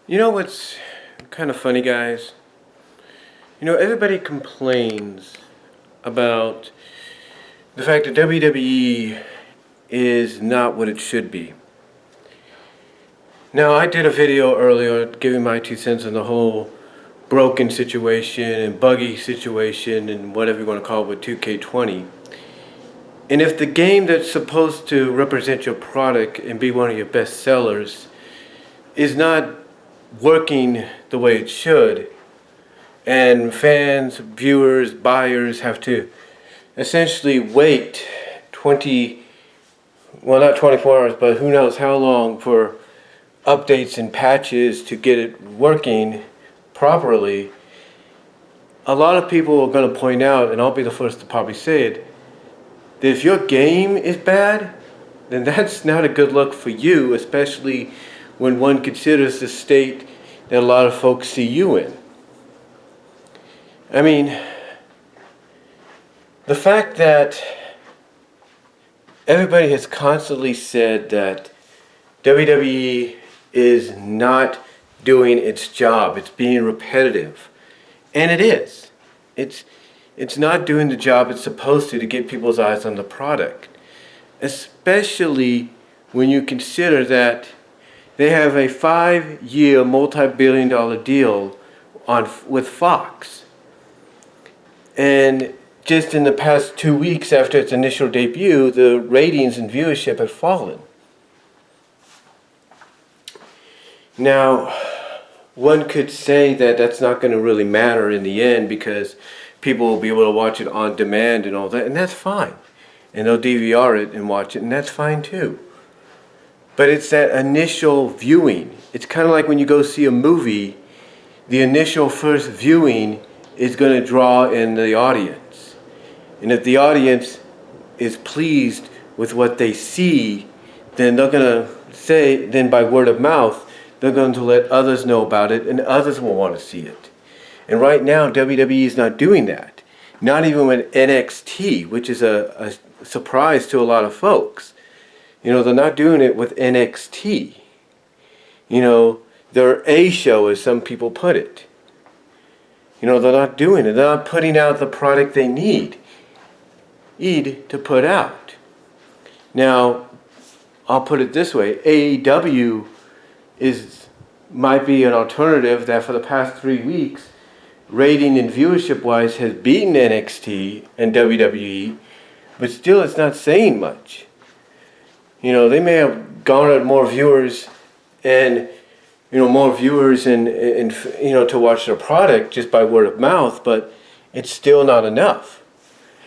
You know what's kind of funny, guys? Everybody complains about the fact that WWE is not what it should be. Now, I did a video earlier giving my 2 cents on the whole broken situation and buggy situation and whatever you want to call it with 2K20. And if the game that's supposed to represent your product and be one of your best sellers is not working the way it should, and fans, viewers, buyers have to essentially wait not 24 hours, but who knows how long for updates and patches to get it working properly. A lot of people are going to point out, and I'll be the first to probably say it, that if your game is bad, then that's not a good look for you, especially when one considers the state that a lot of folks see you in. I mean, the fact that everybody has constantly said that WWE is not doing its job, it's being repetitive, and it is. It's not doing the job it's supposed to get people's eyes on the product, especially when you consider that they have a 5-year multi-billion-dollar deal with Fox. And just in the past 2 weeks after its initial debut, the ratings and viewership have fallen. Now, one could say that that's not going to really matter in the end because people will be able to watch it on demand and all that, and that's fine. And they'll DVR it and watch it, and that's fine too. But it's that initial viewing. It's kind of like when you go see a movie, the initial first viewing is going to draw in the audience. And if the audience is pleased with what they see, then they're going to say, then by word of mouth, they're going to let others know about it, and others will want to see it. And right now, WWE is not doing that. Not even with NXT, which is a surprise to a lot of folks. They're not doing it with NXT. Their A show, as some people put it. They're not doing it. They're not putting out the product they need to put out. Now, I'll put it this way. AEW might be an alternative that for the past 3 weeks, rating and viewership wise, has beaten NXT and WWE, but still it's not saying much. They may have garnered more viewers and to watch their product just by word of mouth, but it's still not enough.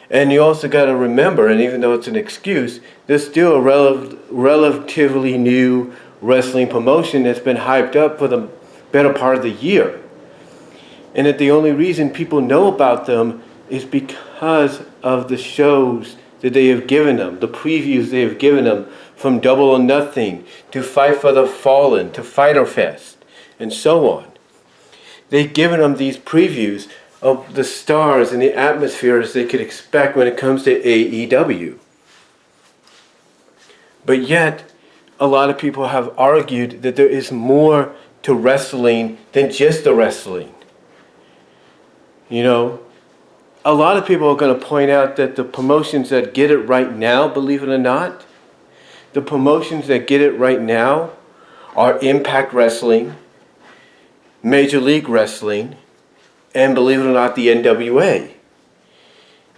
And you also got to remember, and even though it's an excuse, there's still a relatively new wrestling promotion that's been hyped up for the better part of the year. And that the only reason people know about them is because of the shows that they have given them, the previews they have given them, from Double or Nothing to Fight for the Fallen to Fyter Fest and so on. They've given them these previews of the stars and the atmospheres they could expect when it comes to AEW. But yet, a lot of people have argued that there is more to wrestling than just the wrestling. A lot of people are going to point out that the promotions that get it right now, believe it or not, the promotions that get it right now are Impact Wrestling, Major League Wrestling, and believe it or not, the NWA.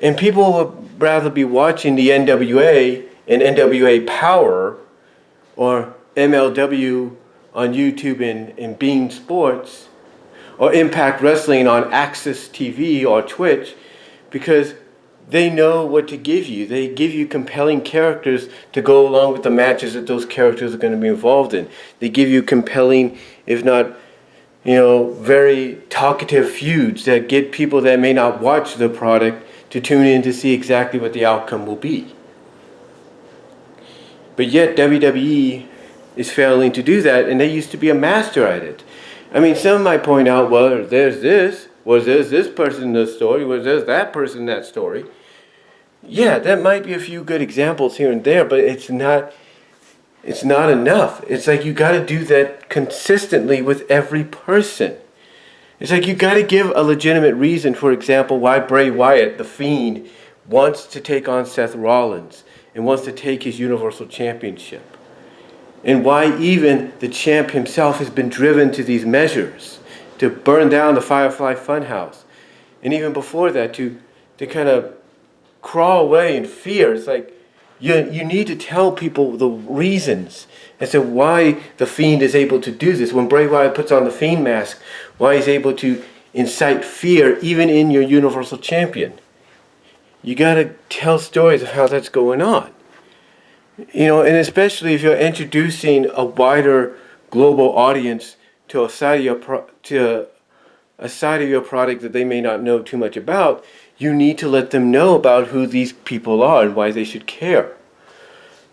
And people would rather be watching the NWA and NWA Power or MLW on YouTube and Bein Sports, or Impact Wrestling on Access TV or Twitch, because they know what to give you. They give you compelling characters to go along with the matches that those characters are going to be involved in. They give you compelling, if not, very talkative feuds that get people that may not watch the product to tune in to see exactly what the outcome will be. But yet WWE is failing to do that, and they used to be a master at it. I mean, some might point out, well, there's this person in this story, there's that person in that story. Yeah, that might be a few good examples here and there, but it's not It's not enough. It's like you got to do that consistently with every person. It's like you got to give a legitimate reason, for example, why Bray Wyatt, the Fiend, wants to take on Seth Rollins and wants to take his Universal Championship. And why even the champ himself has been driven to these measures, to burn down the Firefly Funhouse. And even before that, to kind of crawl away in fear. It's like you need to tell people the reasons as to why the Fiend is able to do this. When Bray Wyatt puts on the Fiend mask, why he's able to incite fear even in your Universal Champion. You got to tell stories of how that's going on. You know, and especially if you're introducing a wider global audience to a side of your product that they may not know too much about, you need to let them know about who these people are and why they should care.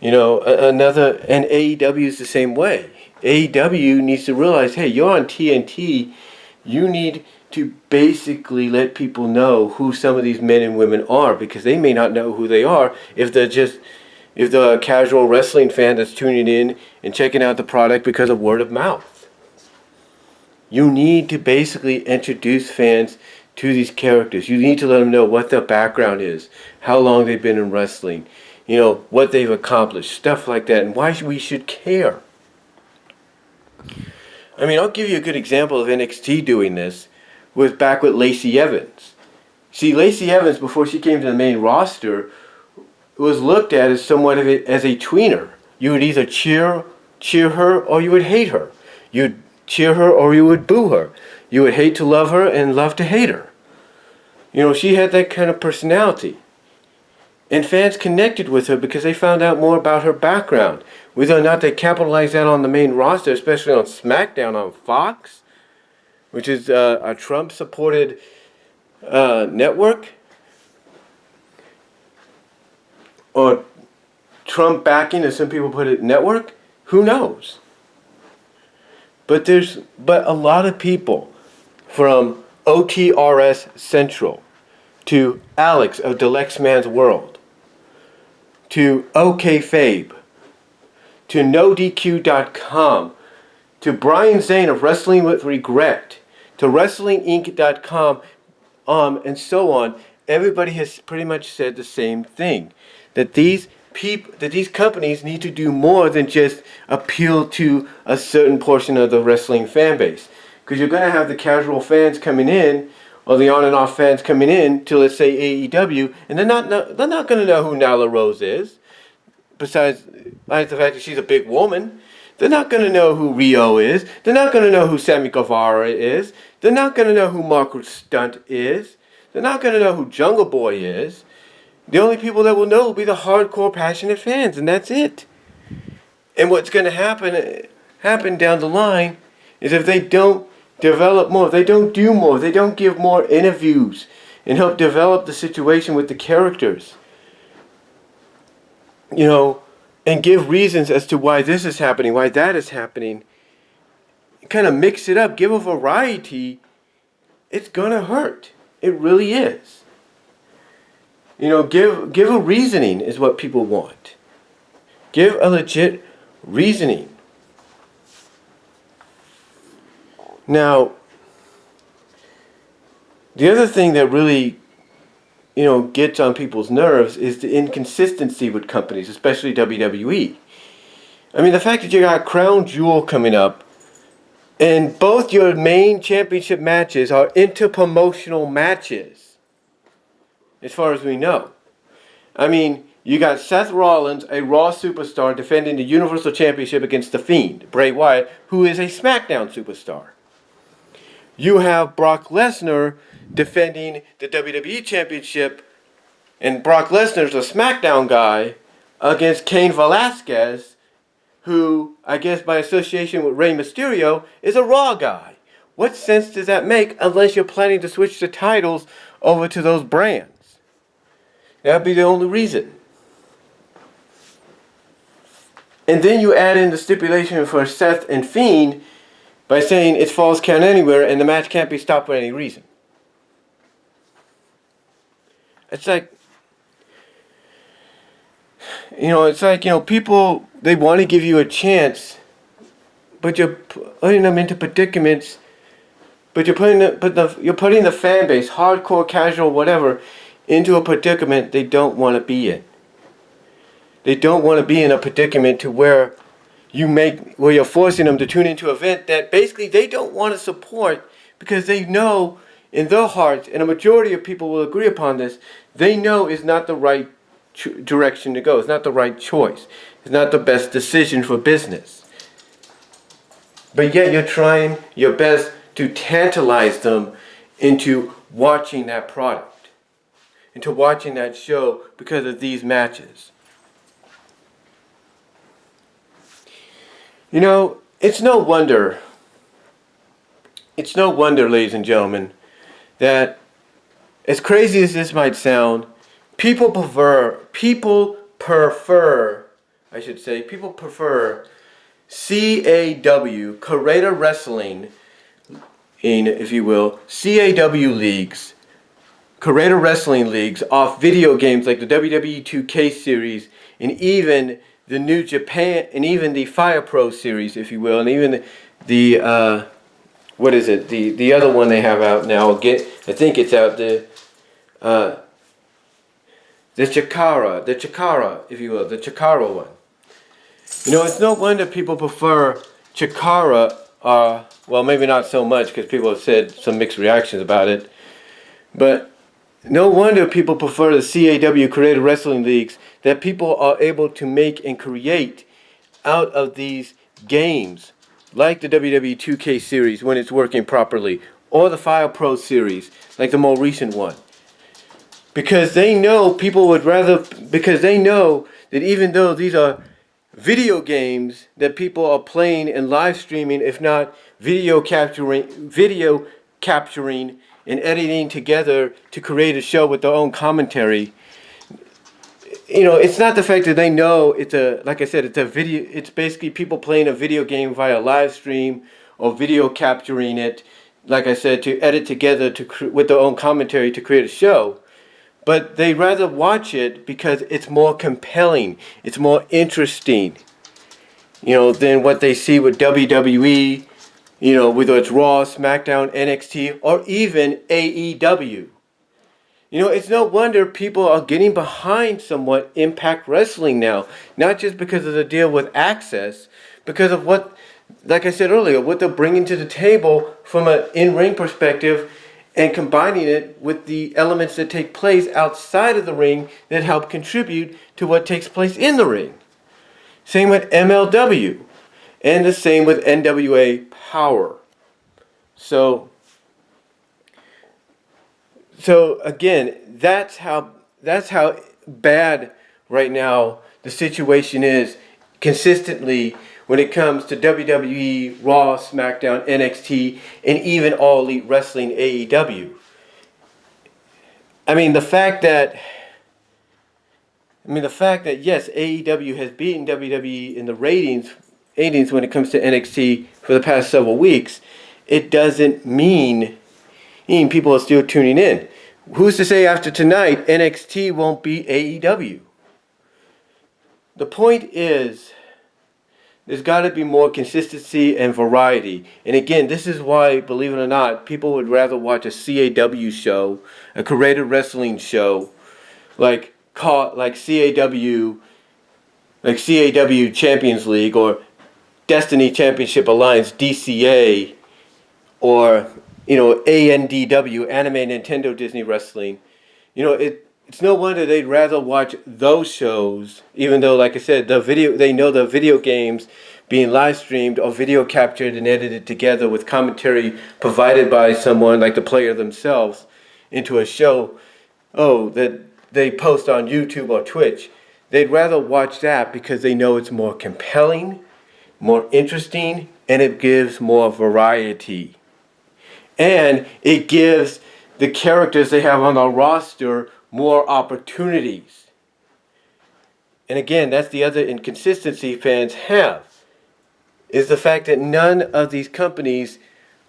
You know, and AEW is the same way. AEW needs to realize, hey, you're on TNT, you need to basically let people know who some of these men and women are, because they may not know who they are if the casual wrestling fan that's tuning in and checking out the product because of word of mouth. You need to basically introduce fans to these characters. You need to let them know what their background is, how long they've been in wrestling, you know, what they've accomplished, stuff like that, and why we should care. I mean, I'll give you a good example of NXT doing this back with Lacey Evans. See, Lacey Evans, before she came to the main roster, was looked at as somewhat of as a tweener. You would either cheer her or you would hate her. You'd cheer her or you would boo her. You would hate to love her and love to hate her. You know, she had that kind of personality. And fans connected with her because they found out more about her background. Whether or not they capitalized that on the main roster, especially on SmackDown on Fox, which is a Trump-supported network, or Trump backing, as some people put it, network, who knows? But a lot of people, from OTRS Central to Alex of Deluxe Man's World to OKFabe to NoDQ.com to Brian Zane of Wrestling with Regret to WrestlingInc.com, and so on, everybody has pretty much said the same thing. That these companies need to do more than just appeal to a certain portion of the wrestling fan base. Because you're going to have the casual fans coming in, or the on and off fans coming in to, let's say, AEW, and they're not going to know who Nyla Rose is. Besides the fact that she's a big woman, they're not going to know who Rio is. They're not going to know who Sammy Guevara is. They're not going to know who Marco Stunt is. They're not going to know who Jungle Boy is. The only people that will know will be the hardcore, passionate fans, and that's it. And what's going to happen down the line is if they don't develop more, they don't do more, they don't give more interviews and help develop the situation with the characters, you know, and give reasons as to why this is happening, why that is happening, kind of mix it up, give a variety, it's going to hurt. It really is. You know, give a reasoning is what people want. Give a legit reasoning. Now, the other thing that really, you know, gets on people's nerves is the inconsistency with companies, especially WWE. I mean, the fact that you got Crown Jewel coming up, and both your main championship matches are interpromotional matches. As far as we know. I mean, you got Seth Rollins, a Raw superstar, defending the Universal Championship against The Fiend, Bray Wyatt, who is a SmackDown superstar. You have Brock Lesnar defending the WWE Championship, and Brock Lesnar's a SmackDown guy, against Cain Velasquez, who, I guess by association with Rey Mysterio, is a Raw guy. What sense does that make unless you're planning to switch the titles over to those brands? That'd be the only reason. And then you add in the stipulation for Seth and Fiend by saying it's Falls Count Anywhere and the match can't be stopped for any reason. It's like, It's like, people, they want to give you a chance, but you're putting them into predicaments, but you're putting the fan base, hardcore, casual, whatever, into a predicament they don't want to be in. They don't want to be in a predicament to where you're forcing them to tune into an event that basically they don't want to support, because they know in their hearts, and a majority of people will agree upon this, they know is not the right direction to go. It's not the right choice. It's not the best decision for business. But yet you're trying your best to tantalize them into watching that product, into watching that show because of these matches. It's no wonder, ladies and gentlemen, that as crazy as this might sound, people prefer CAW, Creator Wrestling, if you will, CAW leagues, Creator Wrestling leagues off video games like the WWE 2K series, and even the New Japan, and even the Fire Pro series, if you will, and even the what is it? The other one they have out now. I think it's out the Chikara, if you will, the Chikara one. It's no wonder people prefer Chikara. Well, maybe not so much, because people have said some mixed reactions about it. But no wonder people prefer the CAW, Creative Wrestling Leagues, that people are able to make and create out of these games, like the WWE 2K series when it's working properly, or the Fire Pro series, like the more recent one. Because they know because they know that even though these are video games that people are playing and live streaming, if not video capturing and editing together to create a show with their own commentary, it's not the fact that they know it's a video. It's basically people playing a video game via live stream or video capturing it, like I said, to edit together with their own commentary to create a show. But they rather watch it because it's more compelling, it's more interesting, than what they see with WWE, whether it's Raw, SmackDown, NXT, or even AEW. It's no wonder people are getting behind somewhat Impact Wrestling now. Not just because of the deal with Access, because of what, like I said earlier, what they're bringing to the table from an in-ring perspective, and combining it with the elements that take place outside of the ring that help contribute to what takes place in the ring. Same with MLW, and the same with NWA Power. So again, that's how bad right now the situation is consistently when it comes to WWE, Raw, SmackDown, NXT, and even All Elite Wrestling, AEW. The fact that yes, AEW has beaten WWE in the ratings when it comes to NXT for the past several weeks, it doesn't mean people are still tuning in. Who's to say after tonight NXT won't beat AEW? The point is, there's got to be more consistency and variety. And again, this is why, believe it or not, people would rather watch a CAW show, a Creative Wrestling show, like CAW Champions League, or Destiny Championship Alliance, DCA, or ANDW, Anime Nintendo Disney Wrestling. It's no wonder they'd rather watch those shows, even though, like I said, they know the video games being live streamed or video captured and edited together with commentary provided by someone like the player themselves into a show, that they post on YouTube or Twitch. They'd rather watch that because they know it's more compelling, more interesting, and it gives more variety. And it gives the characters they have on the roster more opportunities. And again, that's the other inconsistency fans have, is the fact that none of these companies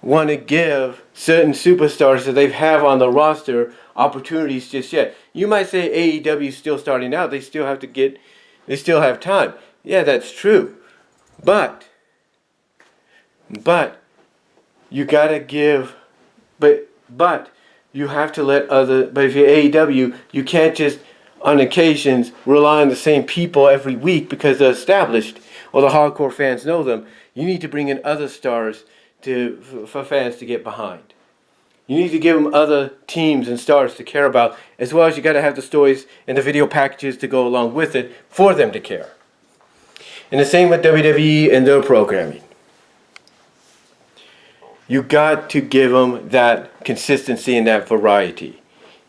want to give certain superstars that they have on the roster opportunities just yet. You might say AEW is still starting out. They still have to get They still have time. Yeah, that's true. But you gotta give, but you have to let other, but if you're AEW, you can't just, on occasions, rely on the same people every week because they're established or the hardcore fans know them. You need to bring in other stars for fans to get behind. You need to give them other teams and stars to care about, as well as you got to have the stories and the video packages to go along with it for them to care. And the same with WWE and their programming. You got to give them that consistency and that variety.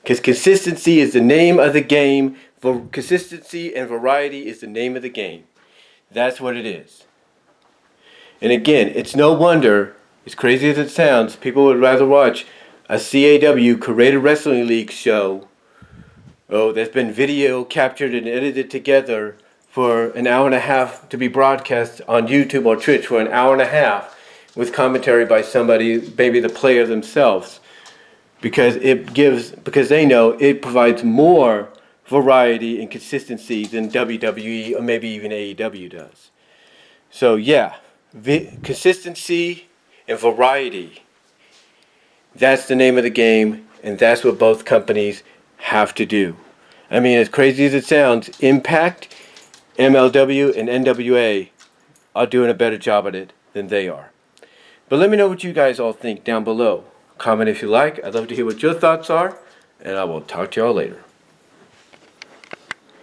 Because consistency is the name of the game. Consistency and variety is the name of the game. That's what it is. And again, it's no wonder, as crazy as it sounds, people would rather watch a CAW, Created Wrestling League show, that's been video captured and edited together for an hour and a half to be broadcast on YouTube or Twitch for an hour and a half with commentary by somebody, maybe the player themselves, because they know it provides more variety and consistency than WWE or maybe even AEW does. So yeah, consistency and variety, that's the name of the game, and that's what both companies have to do. I mean, as crazy as it sounds, Impact, MLW, and NWA are doing a better job at it than they are. But let me know what you guys all think down below. Comment if you like. I'd love to hear what your thoughts are, and I will talk to y'all later.